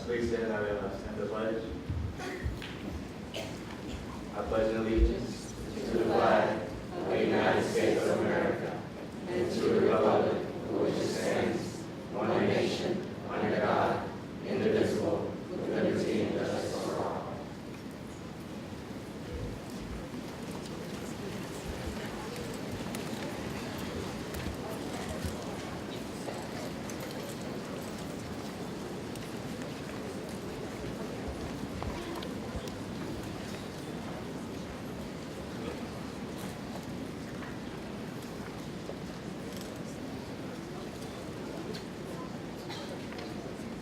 Please stand. I will stand the pledge. I pledge allegiance to the flag of the United States of America and to the republic for which it stands, one nation, under God, indivisible, with liberty and justice for all.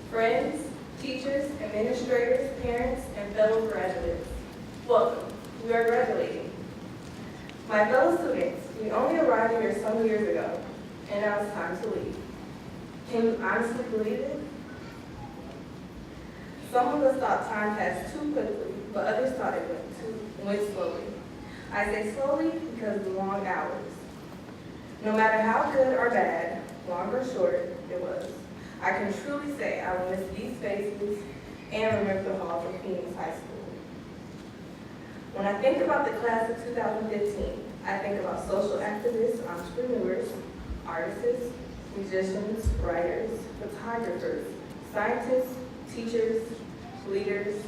Friends, teachers, administrators, parents, and fellow graduates, welcome. We are graduating. My fellow students, we only arrived here some years ago, and now it's time to leave. Can you honestly believe it? Some of us thought time passed too quickly, but others thought it went slowly. I say slowly because of the long hours. No matter how good or bad, long or short, it was. I can truly say I will miss these faces and remember the halls of Phoenix High School. When I think about the class of 2015, I think about social activists, entrepreneurs, artists, musicians, writers, photographers, scientists, teachers, leaders,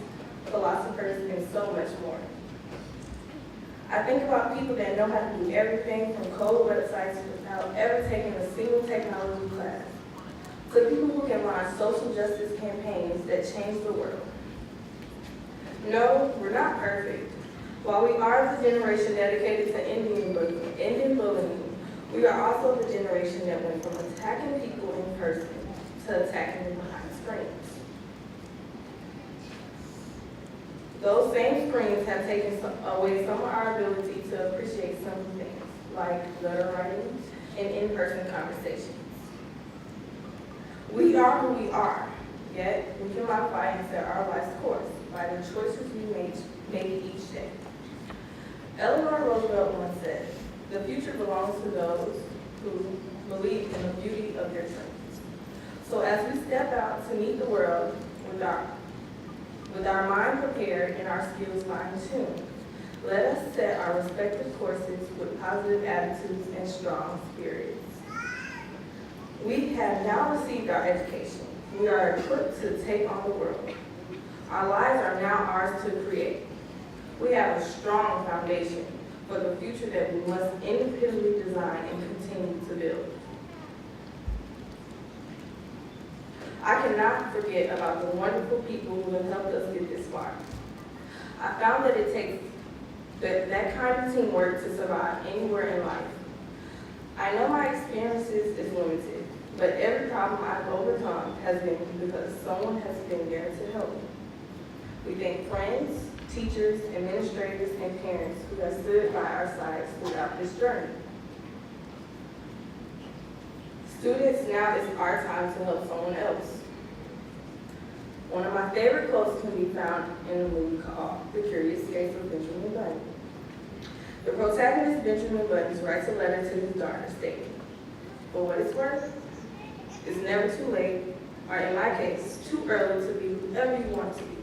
philosophers, and so much more. I think about people that know how to do everything from code websites without ever taking a single technology class, to people who can launch social justice campaigns that change the world. No, we're not perfect. While we are the generation dedicated to ending bullying, we are also the generation that went from attacking people in person to attacking them behind screens. Those same screens have taken away some of our ability to appreciate simple things, like letter writing and in-person conversations. We are who we are, yet we can modify and set our life's course by the choices we make each day. Eleanor Roosevelt once said, "The future belongs to those who believe in the beauty of their dreams." So as we step out to meet the world with our mind prepared and our skills fine-tuned, let us set our respective courses with positive attitudes and strong spirits. We have now received our education. We are equipped to take on the world. Our lives are now ours to create. We have a strong foundation for the future that we must independently design and continue to build. I cannot forget about the wonderful people who have helped us get this far. I found that it takes that kind of teamwork to survive anywhere in life. I know my experiences is limited, but every problem I've overcome has been because someone has been there to help me. We thank friends, teachers, administrators, and parents who have stood by our sides throughout this journey. Students, now is our time to help someone else. One of my favorite quotes can be found in a movie called The Curious Case of Benjamin Button. The protagonist, Benjamin Button, writes a letter to his daughter stating, "For what it's worth, it's never too late, or in my case, too early to be whoever you want to be.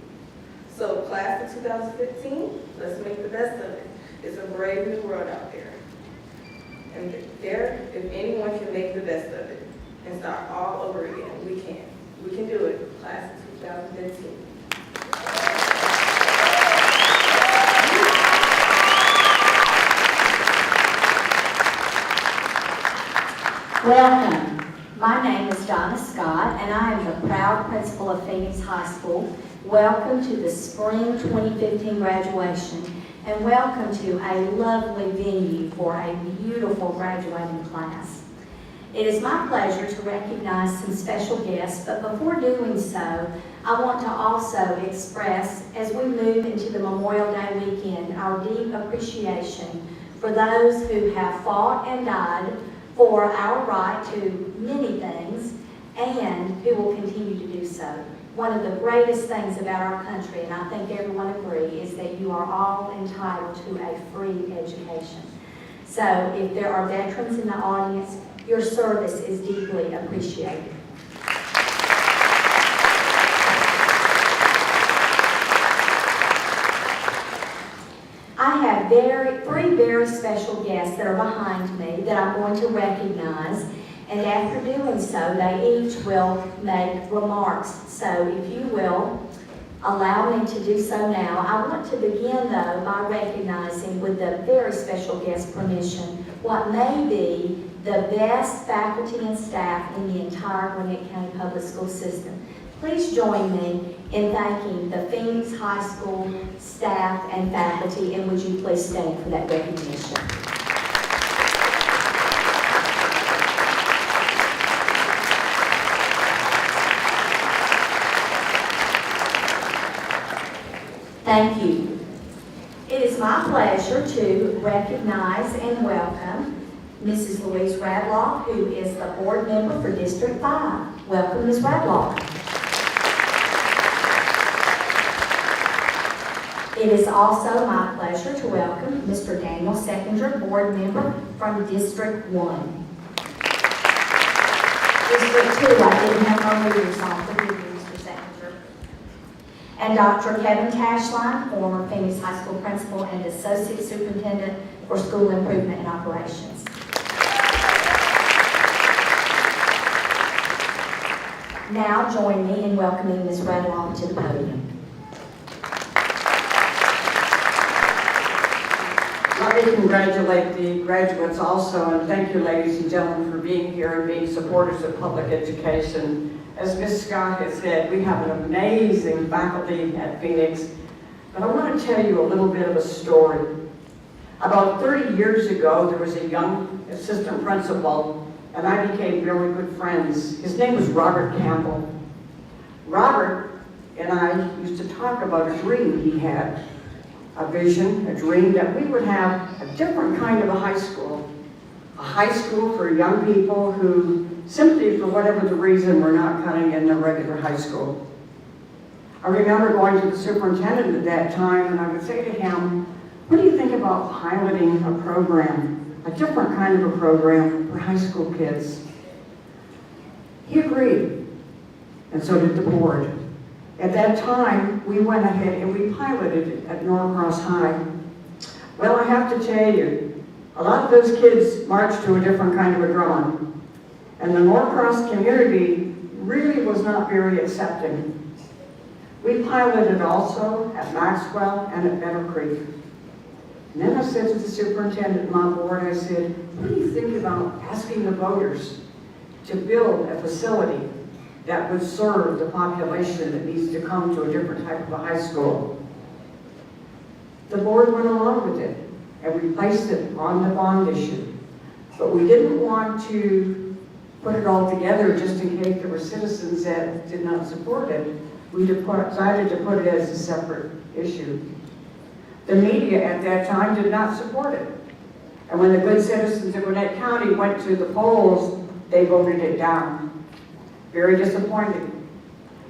So class of 2015, let's make the best of it. It's a brave new world out there. And there, if anyone can make the best of it and start all over again, we can. We can do it, class of 2015. Welcome. My name is Donna Scott, and I am the proud principal of Phoenix High School. Welcome to the Spring 2015 graduation, and welcome to a lovely venue for a beautiful graduating class. It is my pleasure to recognize some special guests, but before doing so, I want to also express, as we move into the Memorial Day weekend, our deep appreciation for those who have fought and died for our right to many things, and who will continue to do so. One of the greatest things about our country, and I think everyone agrees, is that you are all entitled to a free education. So if there are veterans in the audience, your service is deeply appreciated. have three very special guests that are behind me that I'm going to recognize. And after doing so, they each will make remarks. So if you will allow me to do so now, I want to begin, though, by recognizing, with the very special guest permission, what may be the best faculty and staff in the entire Gwinnett County Public School System. Please join me in thanking the Phoenix High School staff and faculty, and would you please stand for that recognition? Thank you. It is my pleasure to recognize and welcome Mrs. Louise Radloff, who is the board member for District 5. Welcome, Ms. Radloff. It is also my pleasure to welcome Mr. Daniel Seckinger, board member from District 1. District 2, I didn't have my readers on. Forgive me, Mr. Seckinger. And Dr. Kevin Cashline, former Phoenix High School principal and associate superintendent for school improvement and operations. Now join me in welcoming Ms. Radloff to the podium. Let me congratulate the graduates also, and thank you, ladies and gentlemen, for being here and being supporters of public education. As Ms. Scott has said, we have an amazing faculty at Phoenix, but I want to tell you a little bit of a story. About 30 years ago, there was a young assistant principal, and I became very good friends. His name was Robert Campbell. Robert and I used to talk about a dream he had, a vision, a dream that we would have a different kind of a high school for young people who simply, for whatever the reason, were not cutting in the regular high school. I remember going to the superintendent at that time, and I would say to him, what do you think about piloting a program, a different kind of a program for high school kids? He agreed, and so did the board. At that time, we went ahead and we piloted it at Norcross High. Well, I have to tell you, a lot of those kids marched to a different kind of a drum. And the Norcross community really was not very accepting. We piloted also at Maxwell and at Better Creek. And then I said to the superintendent and my board, I said, what do you think about asking the voters to build a facility that would serve the population that needs to come to a different type of a high school? The board went along with it, and we placed it on the bond issue. But we didn't want to put it all together just in case there were citizens that did not support it. We decided to put it as a separate issue. The media at that time did not support it. And when the good citizens of Gwinnett County went to the polls, they voted it down. Very disappointing.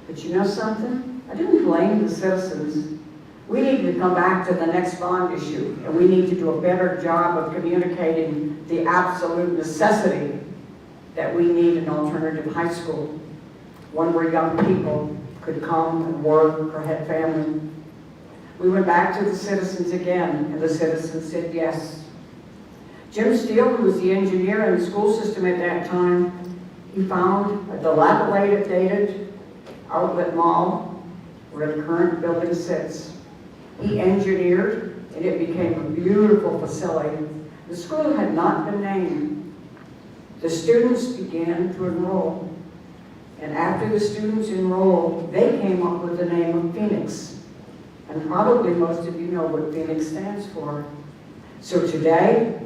But you know something? I didn't blame the citizens. We need to come back to the next bond issue, and we need to do a better job of communicating the absolute necessity that we need an alternative high school, one where young people could come and work or have family. We went back to the citizens again, and the citizens said yes. Jim Steele, who was the engineer in the school system at that time, he found a dilapidated outlet mall where the current building sits. He engineered, and it became a beautiful facility. The school had not been named. The students began to enroll. And after the students enrolled, they came up with the name of Phoenix. And probably most of you know what Phoenix stands for. So today,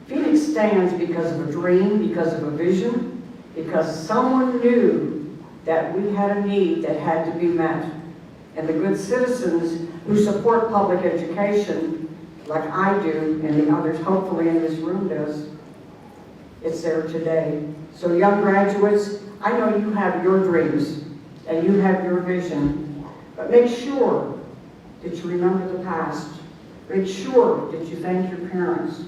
Phoenix stands because of a dream, because of a vision, because someone knew that we had a need that had to be met. And the good citizens who support public education, like I do, and the others hopefully in this room does, it's there today. So young graduates, I know you have your dreams and you have your vision, but make sure that you remember the past. Make sure that you thank your parents.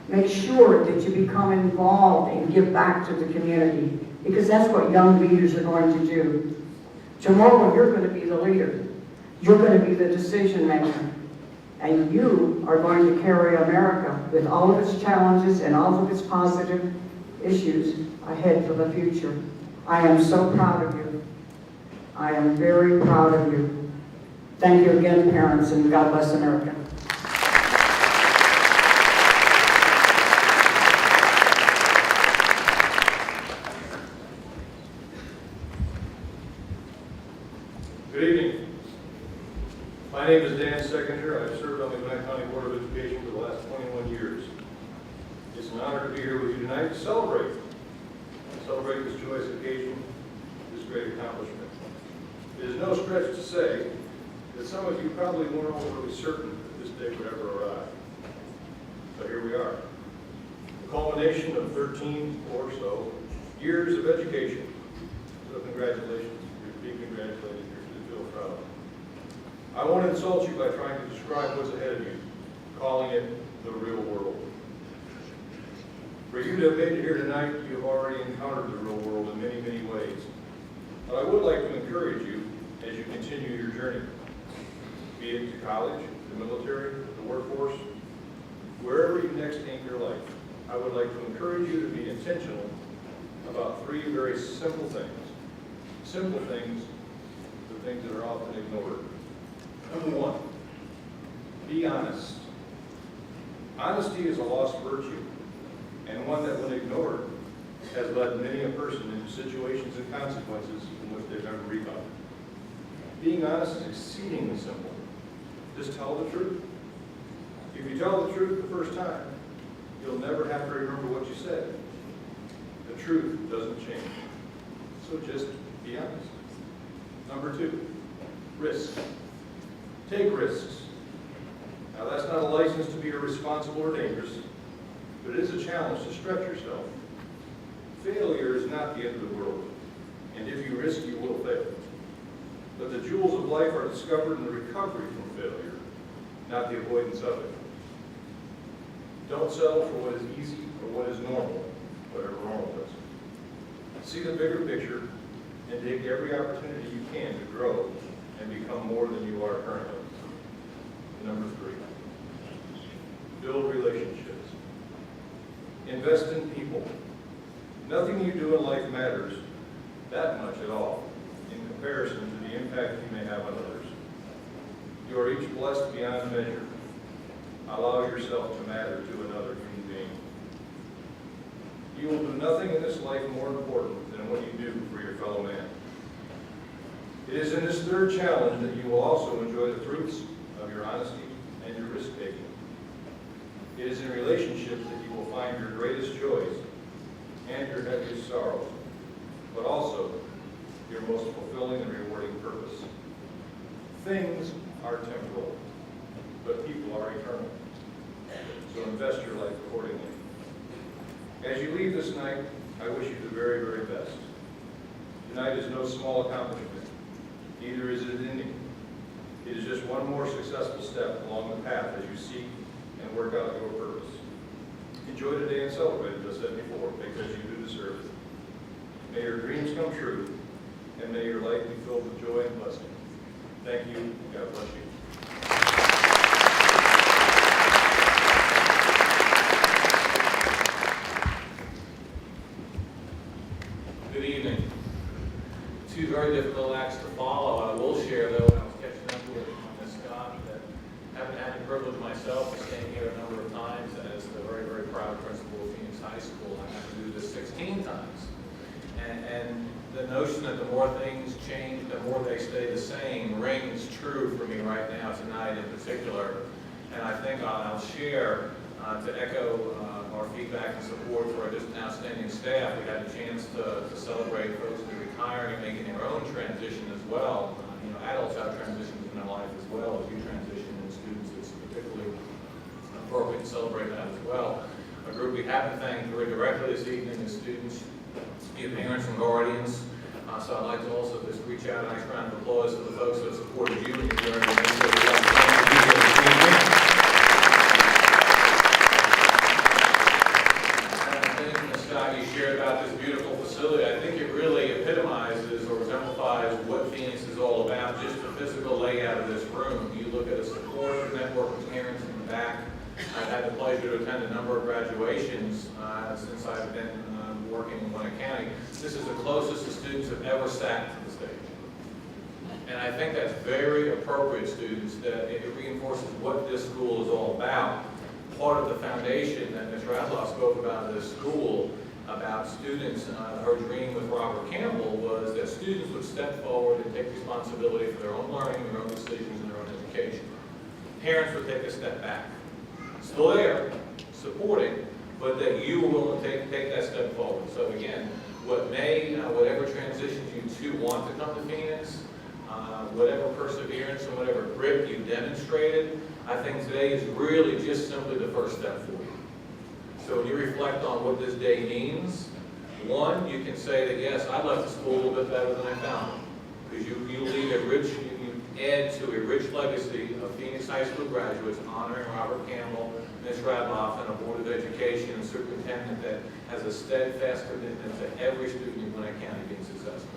Make sure that you become involved and give back to the community, because that's what young leaders are going to do. Tomorrow, you're going to be the leader. You're going to be the decision maker. And you are going to carry America with all of its challenges and all of its positive issues ahead for the future. I am so proud of you. I am very proud of you. Thank you again, parents, and God bless America. Good evening. My name is Dan Seconder. I've served on the Gwinnett County Board of Education for the last 21 years. It's an honor to be here with you tonight to celebrate this joyous occasion, this great accomplishment. It is no stretch to say that some of you probably weren't overly certain that this day would ever arrive. So here we are. The culmination of 13 or so years of education. So congratulations. You're being congratulated. You should feel proud. I won't insult you by trying to describe what's ahead of you, calling it the real world. For you to have made it here tonight, you have already encountered the real world in many, many ways. But I would like to encourage you as you continue your journey, be it to college, the military, the workforce, wherever you next aim your life. I would like to encourage you to be intentional about three very simple things. Simple things, the things that are often ignored. Number one, be honest. Honesty is a lost virtue, and one that, when ignored, has led many a person into situations and consequences from which they've never rebounded. Being honest is exceedingly simple. Just tell the truth. If you tell the truth the first time, you'll never have to remember what you said. The truth doesn't change. So just be honest. Number two, risk. Take risks. Now that's not a license to be irresponsible or dangerous, but it is a challenge to stretch yourself. Failure is not the end of the world, and if you risk, you will fail. But the jewels of life are discovered in the recovery from failure, not the avoidance of it. Don't settle for what is easy or what is normal, whatever normal is. See the bigger picture and take every opportunity you can to grow and become more than you are currently. Number three, build relationships. Invest in people. Nothing you do in life matters that much at all in comparison to the impact you may have on others. You are each blessed beyond measure. Allow yourself to matter to another human being. You will do nothing in this life more important than what you do for your fellow man. It is in this third challenge that you will also enjoy the fruits of your honesty and your risk-taking. It is in relationships that you will find your greatest joys and your heaviest sorrows, but also your most fulfilling and rewarding purpose. Things are temporal, but people are eternal. So invest your life accordingly. As you leave this night, I wish you the very, very best. Tonight is no small accomplishment. Neither is it an ending. It is just one more successful step along the path as you seek and work out your purpose. Enjoy today and celebrate, as I said before, because you do deserve it. May your dreams come true, and may your life be filled with joy and blessing. Thank you, and God bless you. Good evening. Two very difficult acts to follow. I will share, though, when I was catching up with Ms. Scott, that I haven't had the privilege myself of staying here a number of times as the very, very proud principal of Phoenix High School. I have to do this 16 times. And the notion that the more things change, the more they stay the same rings true for me right now, tonight in particular. And I think I'll share, to echo our feedback and support for just an outstanding staff. We had a chance to celebrate folks who are retiring and making their own transition as well. Adults have transitions in their life as well as you transition, and students, it's particularly appropriate to celebrate that as well. A group we haven't thanked very directly this evening is students, your parents and guardians. So I'd like to also just reach out a nice round of applause for the folks that supported you in your journey. Scott, you shared about this beautiful facility. I think it really epitomizes or exemplifies what Phoenix is all about, just the physical layout of this room. You look at a support network of parents in the back. I've had the pleasure to attend a number of graduations since I've been working in Gwinnett County. This is the closest the students have ever sat to the stage. And I think that's very appropriate, students, that it reinforces what this school is all about. Part of the foundation that Ms. Radloff spoke about at this school, about students, her dream with Robert Campbell was that students would step forward and take responsibility for their own learning, their own decisions, and their own education. Parents would take a step back. Still there, supporting, but that you were willing to take that step forward. So again, whatever transitions you two want to come to Phoenix, whatever perseverance and whatever grit you demonstrated, I think today is really just simply the first step for you. So when you reflect on what this day means, one, you can say that yes, I left the school a little bit better than I found it. Because you leave you add to a rich legacy of Phoenix High School graduates honoring Robert Campbell, Ms. Radloff, and a Board of Education and Superintendent that has a steadfast commitment to every student in Gwinnett County being successful.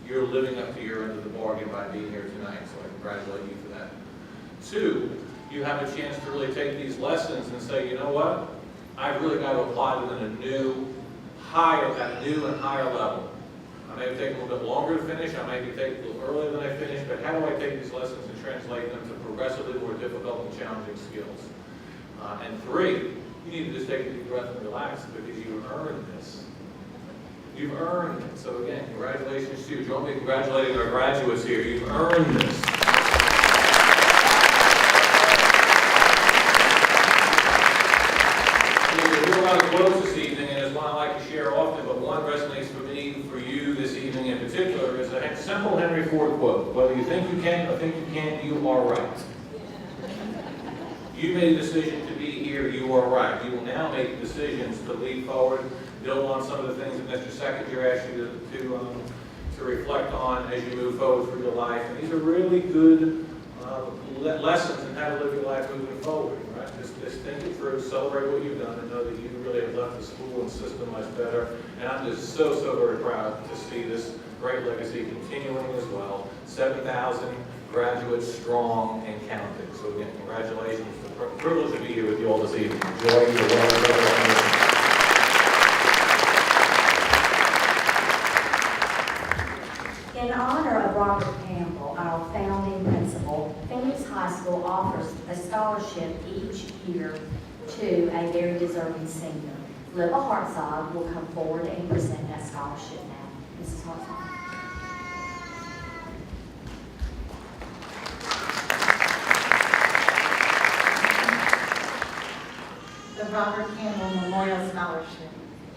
You're living up to your end of the bargain by being here tonight, so I congratulate you for that. Two, you have a chance to really take these lessons and say, you know what? I've really got to apply them in at a new and higher level. I may take a little bit longer to finish, I may be taking a little earlier than I finished, but how do I take these lessons and translate them to progressively more difficult and challenging skills? And three, you need to just take a deep breath and relax because you've earned this. You've earned it. So again, congratulations to you. Join me in congratulating our graduates here. You've earned this. We're going to close this evening, and it's one I like to share often, but one resonates for me, for you this evening in particular, is a simple Henry Ford quote. Whether you think you can or think you can't, you are right. You made a decision to be here, you are right. You will now make decisions to lead forward, build on some of the things that Mr. Secretary asked you to reflect on as you move forward through your life. And these are really good lessons in how to live your life moving forward. Right? Just think it through, celebrate what you've done, and know that you really have left the school and system much better. And I'm just so very proud to see this great legacy continuing as well. 7,000 graduates strong and counting. So again, congratulations. It's a privilege to be here with you all this evening. Enjoy your well. In honor of Robert Campbell, our founding principal, Phoenix High School offers a scholarship each year to a very deserving senior. Libba Hartzog will come forward and present that scholarship now. Mrs. Hartzog. The Robert Campbell Memorial Scholarship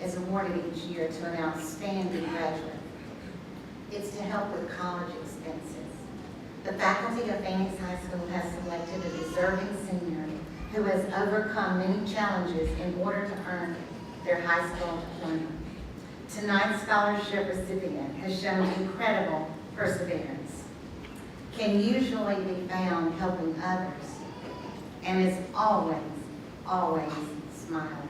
is awarded each year to an outstanding graduate. It's to help with college expenses. The faculty of Phoenix High School has selected a deserving senior who has overcome many challenges in order to earn their high school diploma. Tonight's scholarship recipient has shown incredible perseverance, can usually be found helping others, and is always smiling.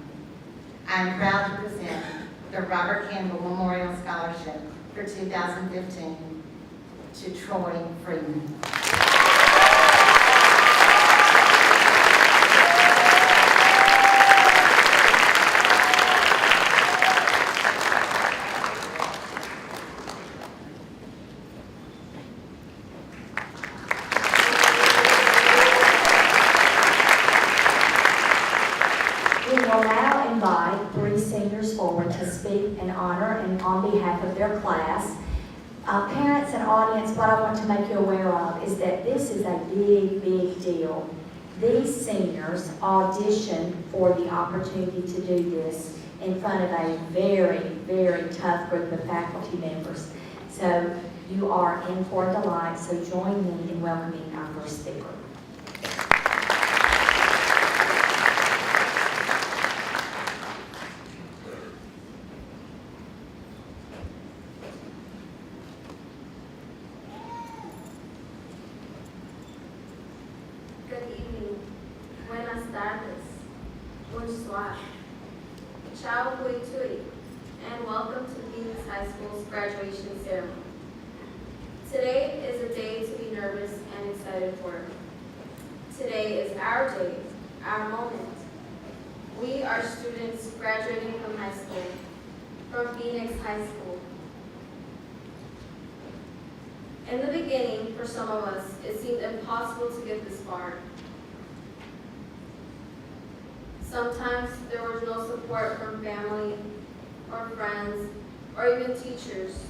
I am proud to present the Robert Campbell Memorial Scholarship for 2015 to Troy Freeman. We will now invite three seniors forward to speak in honor and on behalf of their class. Parents and audience, what I want to make you aware of is that this is a big deal. These seniors auditioned for the opportunity to do this in front of a very tough group of faculty members. So you are in for a delight, so join me in welcoming our first speaker. Good evening. Buenas tardes. Bonsoir. Ciao, Kuitui. and welcome to Phoenix High School's graduation ceremony. Today is a day to be nervous and excited for. Today is our day, our moment. We are students graduating from high school, from Phoenix High School. In the beginning, for some of us, it seemed impossible to get this far. Sometimes there was no support from family or friends or even teachers.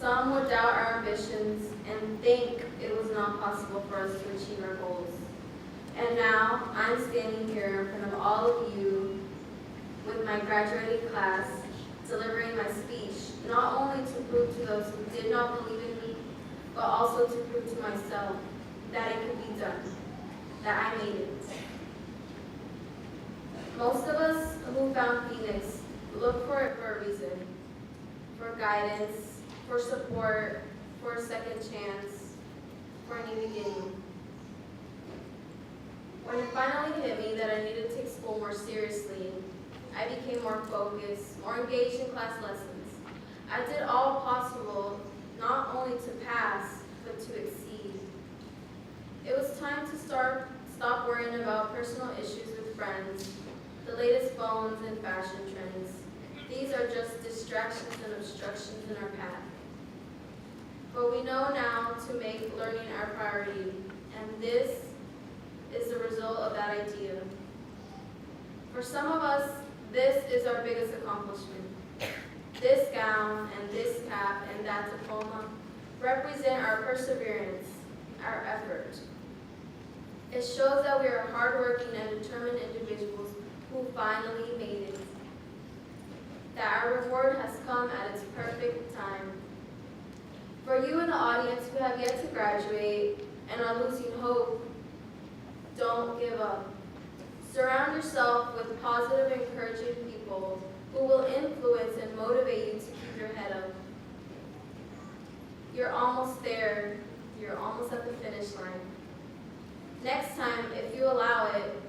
Some would doubt our ambitions and think it was not possible for us to achieve our goals. And now I'm standing here in front of all of you with my graduating class, delivering my speech, not only to prove to those who did not believe in me, but also to prove to myself that it could be done, that I made it. Most of us who found Phoenix look for it for a reason, for guidance, for support, for a second chance, for a new beginning. When it finally hit me that I needed to take school more seriously, I became more focused, more engaged in class lessons. I did all possible, not only to pass, but to exceed. It was time to stop worrying about personal issues with friends, the latest phones and fashion trends. These are just distractions and obstructions in our path. But we know now to make learning our priority, and this is the result of that idea. For some of us, this is our biggest accomplishment. This gown and this cap and that diploma represent our perseverance, our effort. It shows that we are hardworking and determined individuals who finally made it. That our reward has come at its perfect time. For you in the audience who have yet to graduate and are losing hope, don't give up. Surround yourself with positive, encouraging people who will influence and motivate you to keep your head up. You're almost there. You're almost at the finish line. Next time, if you allow it,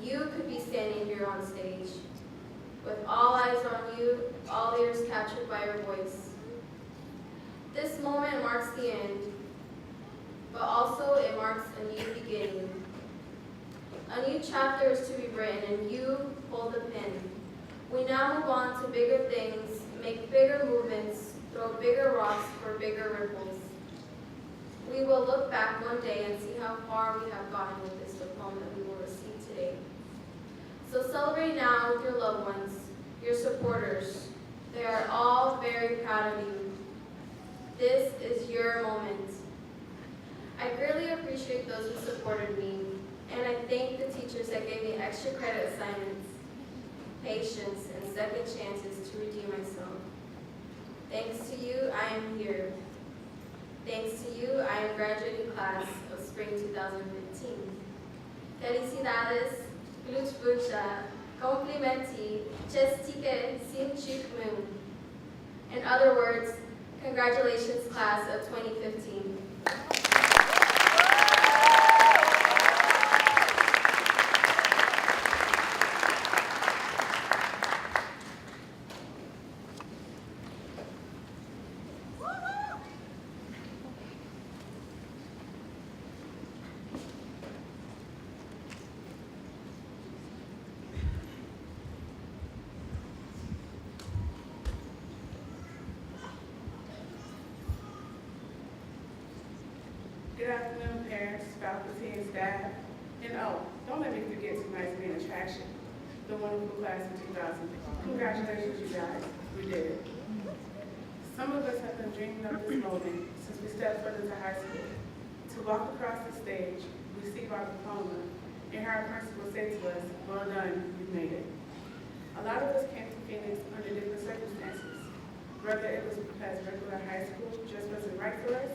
you could be standing here on stage with all eyes on you, all ears captured by your voice. This moment marks the end, but also it marks a new beginning. A new chapter is to be written, and you hold the pen. We now move on to bigger things, make bigger movements, throw bigger rocks for bigger ripples. We will look back one day and see how far we have gotten with this diploma that we will receive today. So celebrate now with your loved ones, your supporters. They are all very proud of you. This is your moment. I greatly appreciate those who supported me, and I thank the teachers that gave me extra credit assignments, patience, and second chances to redeem myself. Thanks to you, I am here. Thanks to you, I am graduating class of spring 2015. Felicidades, glückwünsche, complimenti, čestitke, sinchikmun. In other words, congratulations, class of 2015. Good afternoon, parents, faculty, and staff. And oh, don't let me forget tonight's main attraction, the wonderful class of 2000. Congratulations, you guys. We did it. Some of us have been dreaming of this moment since we stepped foot into high school. To walk across the stage, receive our diploma, and hear our principal say to us, "Well done, you've made it." A lot of us came to Phoenix under different circumstances. Whether it was because regular high school just wasn't right for us,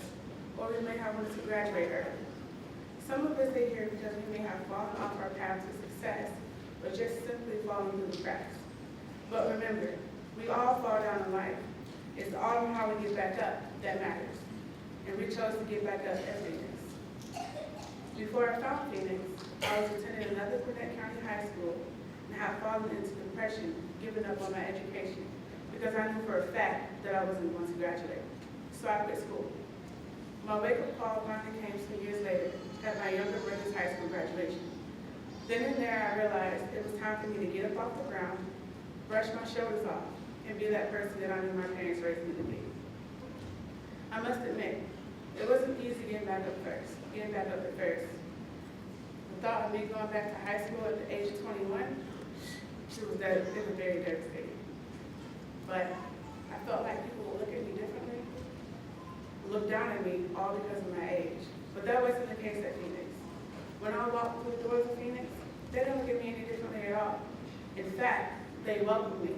or we may have wanted to graduate early. Some of us are here because we may have fallen off our path to success, or just simply fallen through the cracks. But remember, we all fall down in life. It's all how we get back up that matters. And we chose to get back up at Phoenix. Before I found Phoenix, I was attending another Gwinnett County high school and had fallen fallen into depression, giving up on my education, because I knew for a fact that I wasn't going to graduate. So I quit school. My wake-up call finally came some years later at my younger brother's high school graduation. Then and there I realized it was time for me to get up off the ground, brush my shoulders off, and be that person that I knew my parents raised me to be. I must admit, it wasn't easy getting back up at first. The thought of me going back to high school at the age of 21, it was very devastating. But I felt like people would look at me differently, look down at me all because of my age. But that wasn't the case at Phoenix. When I walked through the doors of Phoenix, they didn't look at me any differently at all. In fact, they welcomed me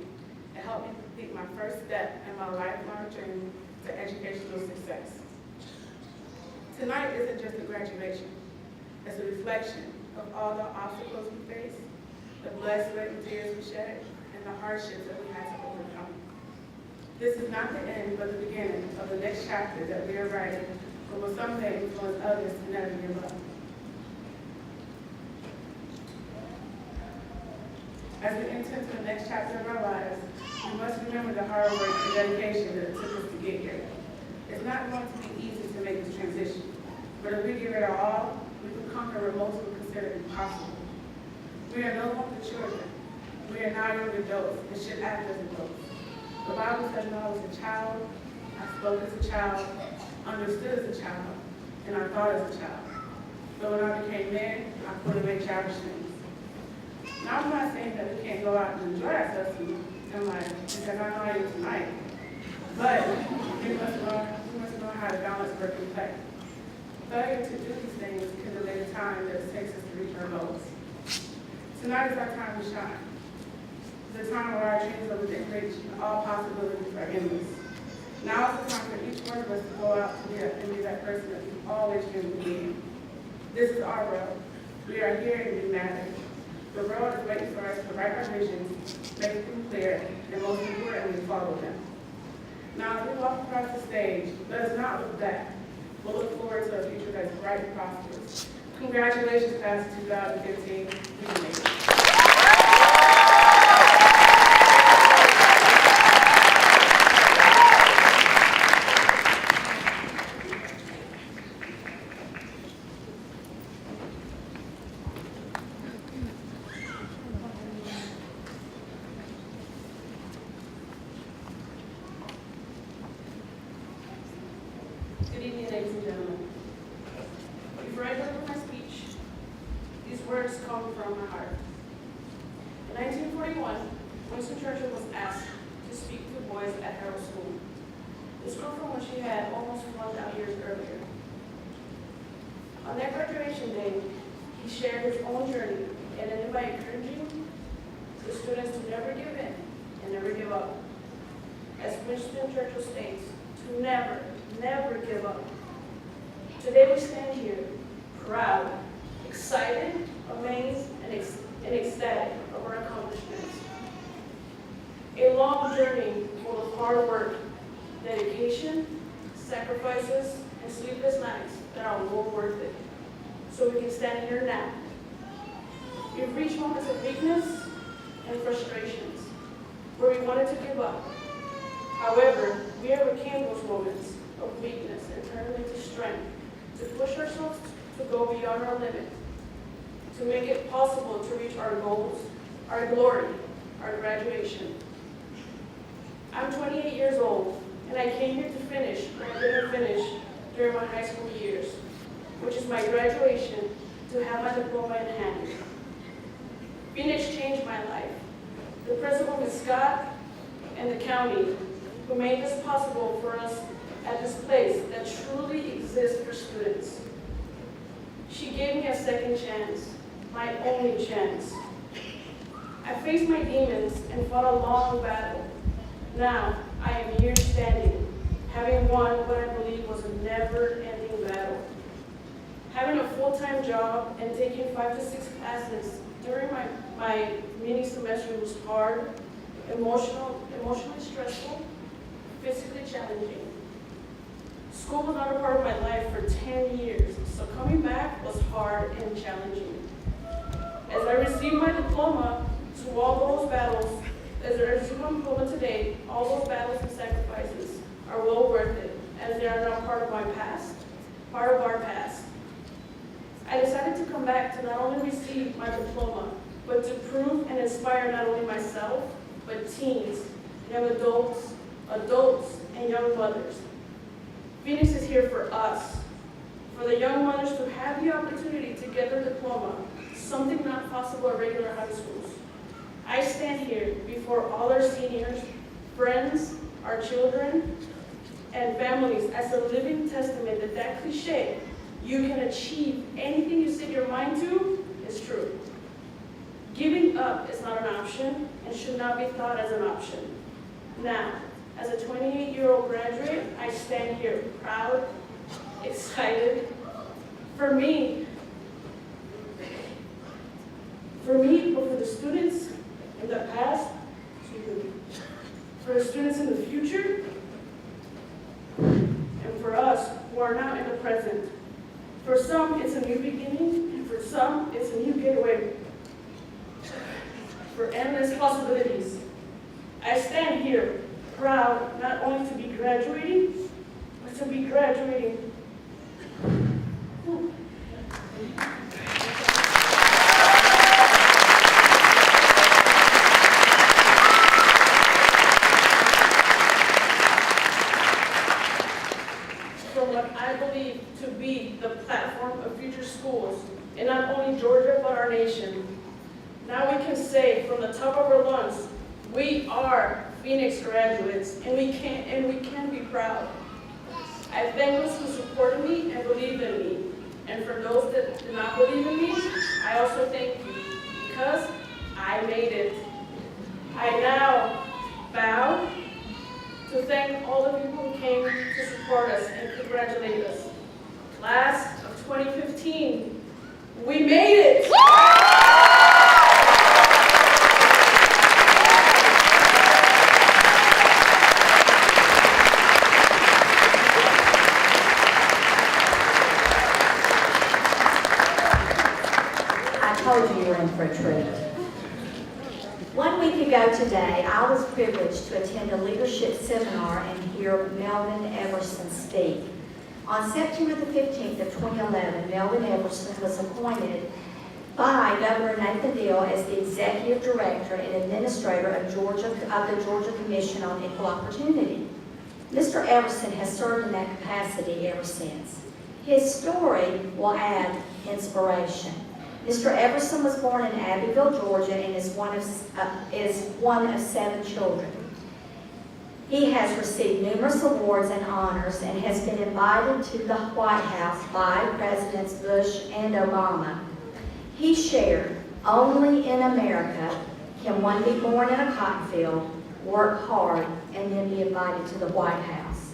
and helped me complete my first step in my lifelong journey to educational success. Tonight isn't just a graduation. It's a reflection of all the obstacles we faced, the blood, sweat, and tears we shed, and the hardships that we had to overcome. This is not the end, but the beginning of the next chapter that we are writing, and will someday influence others to never give up. As we enter into the next chapter of our lives, we must remember the hard work and dedication that it took us to get here. It's not going to be easy to make this transition, but if we give it our all, we can conquer what most would consider impossible. We are no longer children. We are now young adults and should act as adults. The Bible says when I was a child, I spoke as a child, understood as a child, and I thought as a child. But when I became man, I put away childish things. Now, I'm not saying that we can't go out and enjoy ourselves in life, because I know I do tonight. But we must know how to balance work and play. Failure to do these things can delay the time that it takes us to reach our goals. Tonight is our time to shine. The time where our dreams are within reach and all possibilities are endless. Now is the time for each one of us to go out and be that person that we've always dreamed of being. This is our world. We are here and we matter. The world is waiting for us to write our visions, make them clear, and most importantly, follow them. Now, as we walk across the stage, let us not look back, but look forward to a future that's bright and prosperous. Congratulations, Class of 2015. We can make it. Good evening, ladies and gentlemen. Before I go into my speech, these words come from my heart. In 1941, Winston Churchill was asked to speak to boys at Harrow School, the school from which he had almost flunked out years earlier. On that graduation day, he shared his own journey and ended by encouraging the students to never give in and never give up. As Winston Churchill states, to never give up. Today we stand here, proud, excited, amazed, and ecstatic of our accomplishments. A long journey full of hard work, dedication, sacrifices, and sleepless nights that are well worth it, so we can stand here now. We've reached moments of weakness and frustrations, where we wanted to give up. However, we overcame those moments of weakness and turned them into strength to push ourselves to go beyond our limit, to make it possible to reach our goals, our glory, our graduation. I'm 28 years old, and I came here to finish what I didn't finish during my high school years, which is my graduation, to have my diploma in hand. Phoenix changed my life. The principal, Ms. Scott, and the county, who made this possible for us at this place that truly exists for students. She gave me a second chance, my only chance. I faced my demons and fought a long battle. Now, I am here standing, having won what I believe was a never-ending battle. Having a full-time job and taking 5 to 6 classes during my mini semester was hard, emotionally stressful, physically challenging. School was not a part of my life for 10 years, so coming back was hard and challenging. As I received my diploma, to all those battles, as there is one moment today, all those battles and sacrifices are well worth it, as they are now part of my past, part of our past. I decided to come back to not only receive my diploma, but to prove and inspire not only myself, but teens, young adults, and young mothers. Phoenix is here for us, for the young mothers to have the opportunity to get their diploma, something not possible at regular high schools. I stand here before all our seniors, friends, our children, and families as a living testament that that cliche, you can achieve anything you set your mind to, is true. Giving up is not an option and should not be thought as an option. Now, as a 28-year-old graduate, I stand here proud, excited. For me, but for the students in the past, for the students in the future, and for us who are now in the present. For some, it's a new beginning, and for some, it's a new getaway for endless possibilities. I stand here proud not only to be graduating, but to be graduating. From what I believe to be the platform of future schools in not only Georgia, but our nation. Now we can say from the top of our lungs, we are Phoenix graduates, and we can be proud. I thank those who supported me and believed in me. And for those that did not believe in me, I also thank you, because I made it. I now bow to thank all the people who came to support us and congratulate us. Class of 2015, we made it! You were in for a treat. 1 week ago today, I was privileged to attend a leadership seminar and hear Melvin Everson speak. On September the 15th of 2011, Melvin Everson was appointed by Governor Nathan Deal as the Executive Director and Administrator of the Georgia Commission on Equal Opportunity. Mr. Everson has served in that capacity ever since. His story will add inspiration. Mr. Everson was born in Abbeville, Georgia, and is one of 7 children. He has received numerous awards and honors and has been invited to the White House by Presidents Bush and Obama. He shared, "Only in America can one be born in a cotton field, work hard, and then be invited to the White House."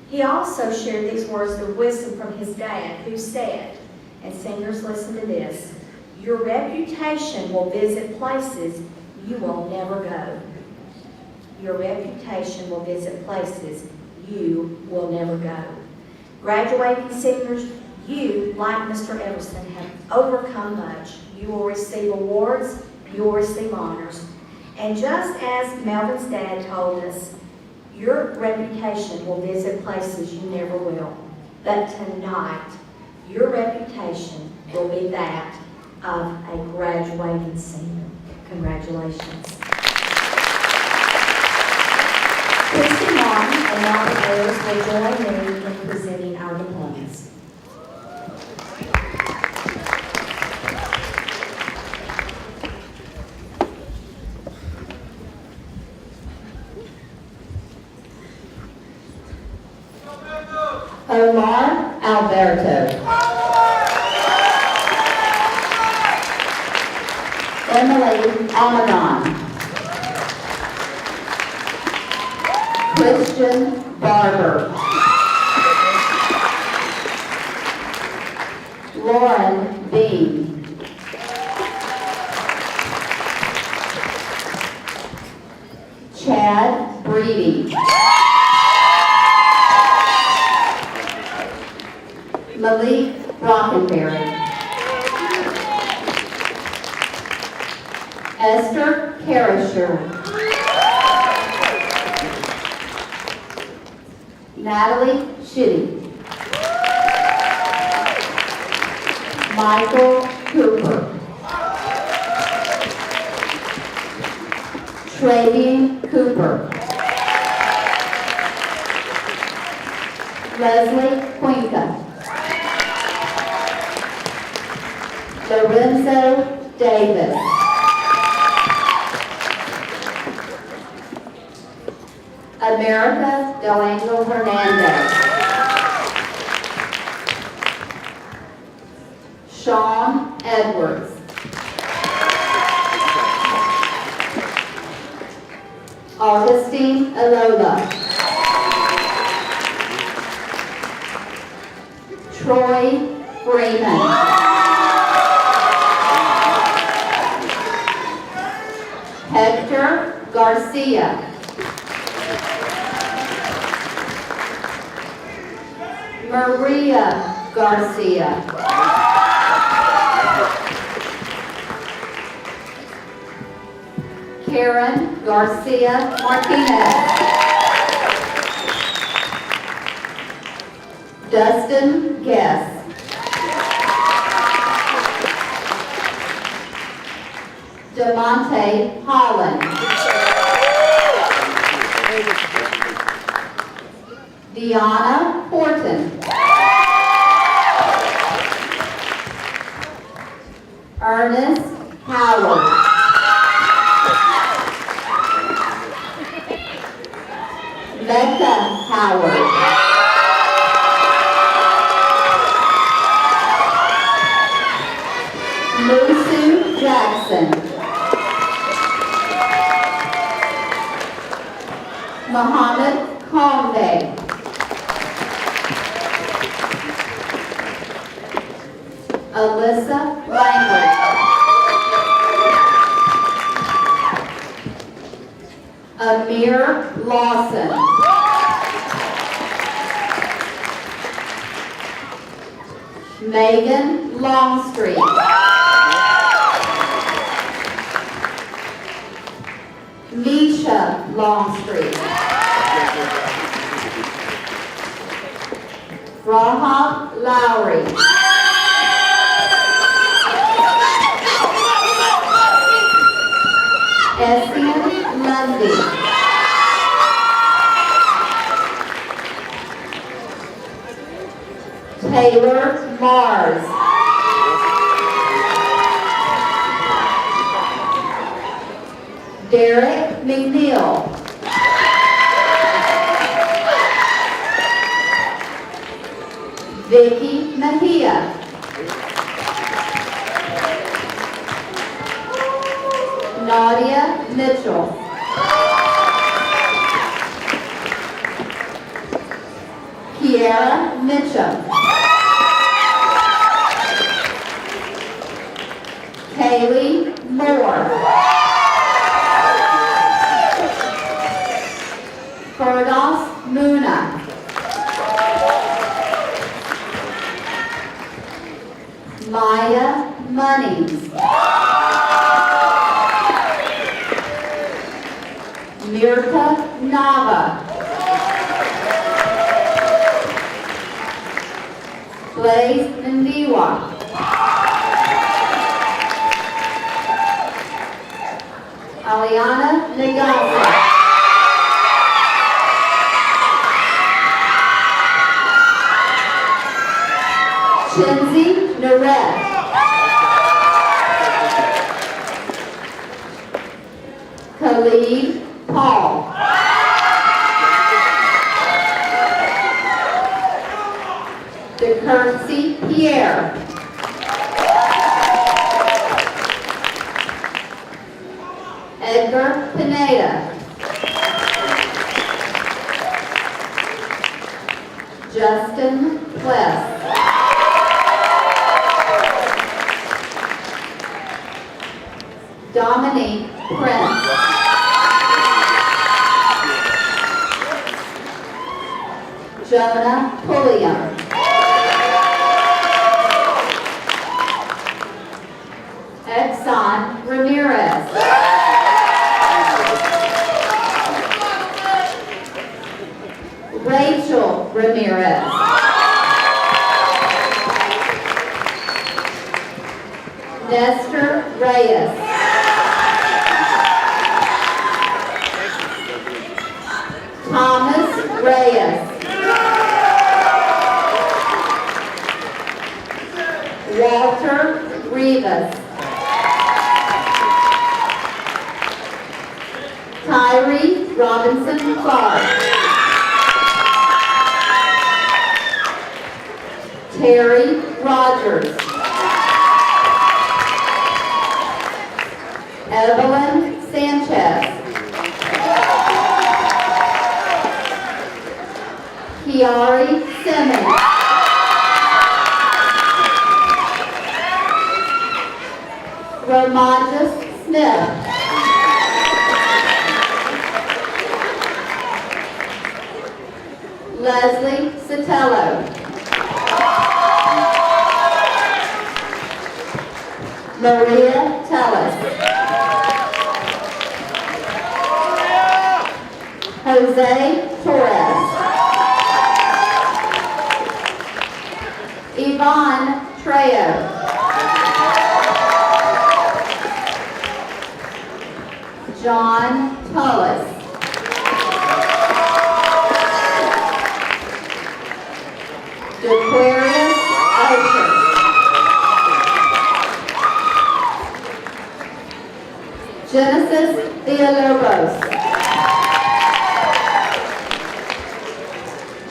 He also shared these words of wisdom from his dad, who said, and seniors, listen to this, "Your reputation will visit places you will never go." Your reputation will visit places you will never go. Graduating seniors, you, like Mr. Everson, have overcome much. You will receive awards, you will receive honors. And just as Melvin's dad told us, your reputation will visit places you never will. But tonight, your reputation will be that of a graduating senior. Congratulations. Christy Martin and Robert Ayers will join me in presenting our diplomas. Omar Alberto. Emily Amadon. Christian Barber. Lauren Bean. Chad Breedy. Malik Brockenberry. Esther Karasher. Natalie Shitty. Michael Cooper. Travian Cooper. Leslie Cuenca. Lorenzo Davis. America Delangelo Hernandez. Sean Edwards. Augustine Alola. Troy Freeman. Hector Garcia. Maria Garcia. Karen Garcia Martinez. Dustin Guest. DeMonte Holland. Deanna Horton. Ernest Howard. Becca Howard. Lucy Jackson. Muhammad Conde. Alyssa Langley. Amir Lawson. Megan Longstreet. Misha Longstreet. Rahab Lowry. Essian Lundy. Taylor Mars. Derek McNeil. Vicky Mejia. Nadia Mitchell. Kiara Mitchell. Kaylee Moore. Ferdos Muna. Maya Munnings. Mirka Nava. Blaze Ndiwa. Aliana Nagasa. Chinzy Naret. Khalid Paul. DeCurcy Pierre. Edgar Pineda. Justin West. Dominique Prince. Jonah Pulliam. Exxon Ramirez. Ramirez. Nestor Reyes. Thomas Reyes. Walter Rivas. Tyree Robinson Clark. Terry Rogers. Evelyn Sanchez. Kiari Simmons. Romantis Smith. Leslie Sotelo. Maria Tellis. Jose Torres. Yvonne Trejo. John Tullis. Aquarius Ocean. Genesis Villalobos.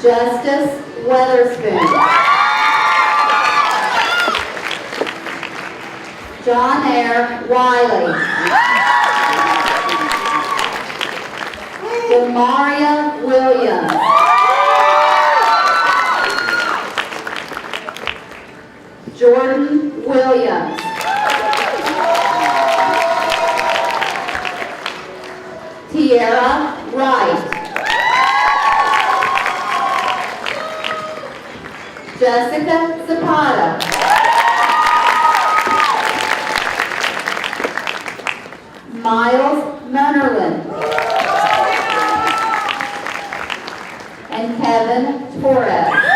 Justice Weatherspoon. John Eyre Wiley. Demaria Williams. Jordan Williams. Tierra Wright. Jessica Zapata. Miles Munnerlin. And Kevin Torres.